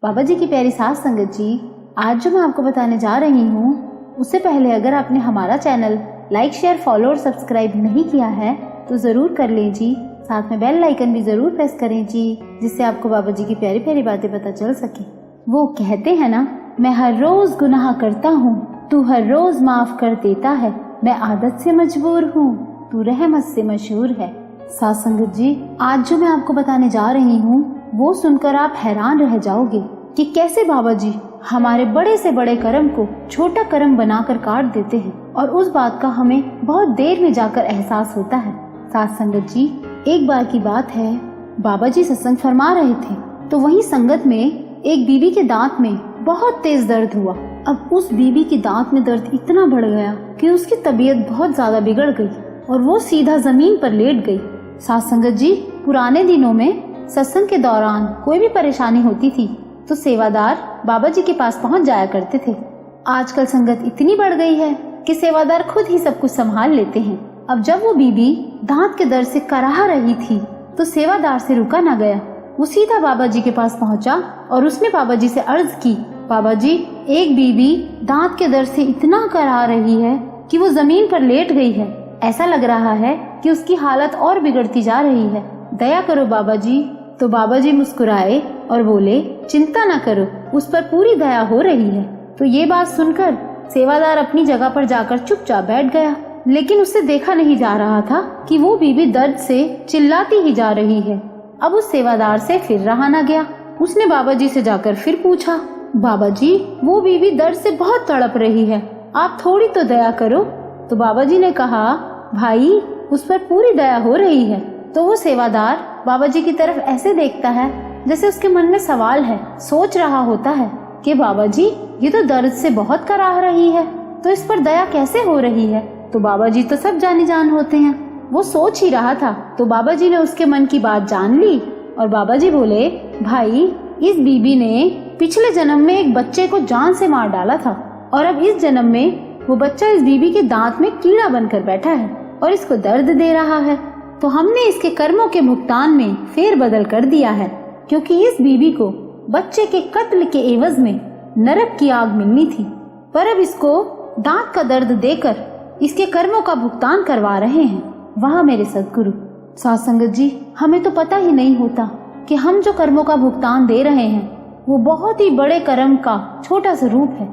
बाबा जी की प्यारी सास संगत जी, आज जो मैं आपको बताने जा रही हूँ उससे पहले अगर आपने हमारा चैनल लाइक शेयर फॉलो और सब्सक्राइब नहीं किया है तो जरूर कर लें जी। साथ में बेल आइकन भी जरूर प्रेस करें जी, जिससे आपको बाबा जी की प्यारी प्यारी बातें पता चल सके। वो कहते हैं ना, मैं हर रोज गुनाह करता हूँ, तू हर रोज माफ कर देता है, मैं आदत से मजबूर हूँ, तू रहमत से मशहूर है। सास संगत जी, आज जो मैं आपको बताने जा रही हूँ वो सुनकर आप हैरान रह जाओगे कि कैसे बाबा जी हमारे बड़े से बड़े कर्म को छोटा कर्म बनाकर काट देते हैं, और उस बात का हमें बहुत देर में जाकर एहसास होता है। सास संगत जी, एक बार की बात है, बाबा जी सत्संग फरमा रहे थे तो वहीं संगत में एक बीबी के दांत में बहुत तेज दर्द हुआ। अब उस बीबी के दांत में दर्द इतना बढ़ गया कि उसकी तबीयत बहुत ज्यादा बिगड़ गई और वो सीधा जमीन पर लेट गई। सास संगत जी, पुराने दिनों में सत्संग के दौरान कोई भी परेशानी होती थी तो सेवादार बाबा जी के पास पहुंच जाया करते थे। आजकल संगत इतनी बढ़ गई है कि सेवादार खुद ही सब कुछ संभाल लेते हैं। अब जब वो बीबी दांत के दर्द से कराह रही थी तो सेवादार से रुका न गया। वो सीधा बाबा जी के पास पहुंचा और उसने बाबा जी से अर्ज की, बाबा जी, एक बीबी दांत के दर्द से इतना कराह रही है कि वो जमीन पर लेट गई है। ऐसा लग रहा है कि उसकी हालत और बिगड़ती जा रही है, दया करो बाबा जी। तो बाबा जी मुस्कुराए और बोले, चिंता न करो, उस पर पूरी दया हो रही है। तो ये बात सुनकर सेवादार अपनी जगह पर जाकर चुपचाप बैठ गया, लेकिन उससे देखा नहीं जा रहा था कि वो बीबी दर्द से चिल्लाती ही जा रही है। अब उस सेवादार से फिर रहा न गया। उसने बाबा जी से जाकर फिर पूछा, बाबा जी, वो बीबी दर्द से बहुत तड़प रही है, आप थोड़ी तो दया करो। तो बाबा जी ने कहा, भाई, उस पर पूरी दया हो रही है। तो वो सेवादार बाबा जी की तरफ ऐसे देखता है जैसे उसके मन में सवाल है। सोच रहा होता है कि बाबा जी, ये तो दर्द से बहुत कराह रही है, तो इस पर दया कैसे हो रही है। तो बाबा जी तो सब जानी जान होते हैं। वो सोच ही रहा था तो बाबा जी ने उसके मन की बात जान ली और बाबा जी बोले, भाई, इस बीबी ने पिछले जन्म में एक बच्चे को जान से मार डाला था और अब इस जन्म में वो बच्चा इस बीबी के दांत में कीड़ा बनकर बैठा है और इसको दर्द दे रहा है। तो हमने इसके कर्मों के भुगतान में फेर बदल कर दिया है, क्योंकि इस बीबी को बच्चे के कत्ल के एवज में नरक की आग मिलनी थी, पर अब इसको दांत का दर्द देकर इसके कर्मों का भुगतान करवा रहे हैं। वहाँ मेरे सद्गुरु। सास संगत जी, हमें तो पता ही नहीं होता कि हम जो कर्मों का भुगतान दे रहे हैं वो बहुत ही बड़े कर्म का छोटा सा रूप है।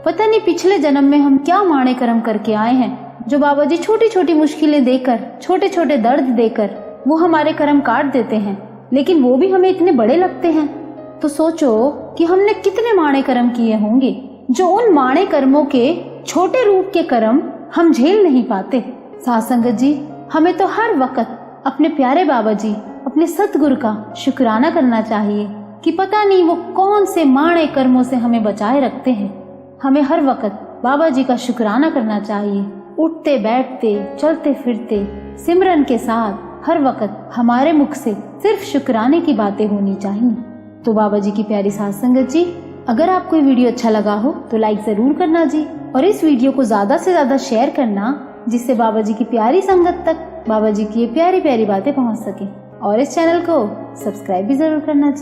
पता नहीं पिछले जन्म में हम क्या माड़े कर्म करके आए हैं जो बाबा जी छोटी छोटी मुश्किलें देकर, छोटे छोटे दर्द देकर वो हमारे कर्म काट देते हैं, लेकिन वो भी हमें इतने बड़े लगते हैं। तो सोचो कि हमने कितने माड़े कर्म किए होंगे जो उन माड़े कर्मों के छोटे रूप के कर्म हम झेल नहीं पाते। सास संगत जी, हमें तो हर वक्त अपने प्यारे बाबा जी, अपने सतगुरु का शुक्राना करना चाहिए कि पता नहीं वो कौन से माड़े कर्मों से हमें बचाए रखते हैं। हमें हर वक्त बाबा जी का शुक्राना करना चाहिए। उठते बैठते, चलते फिरते, सिमरन के साथ हर वक्त हमारे मुख से सिर्फ शुक्राने की बातें होनी चाहिए। तो बाबा जी की प्यारी सास संगत जी, अगर आपको ये वीडियो अच्छा लगा हो तो लाइक जरूर करना जी, और इस वीडियो को ज्यादा से ज्यादा शेयर करना, जिससे बाबा जी की प्यारी संगत तक बाबा जी की ये प्यारी प्यारी बातें पहुंच सके, और इस चैनल को सब्सक्राइब भी जरूर करना जी।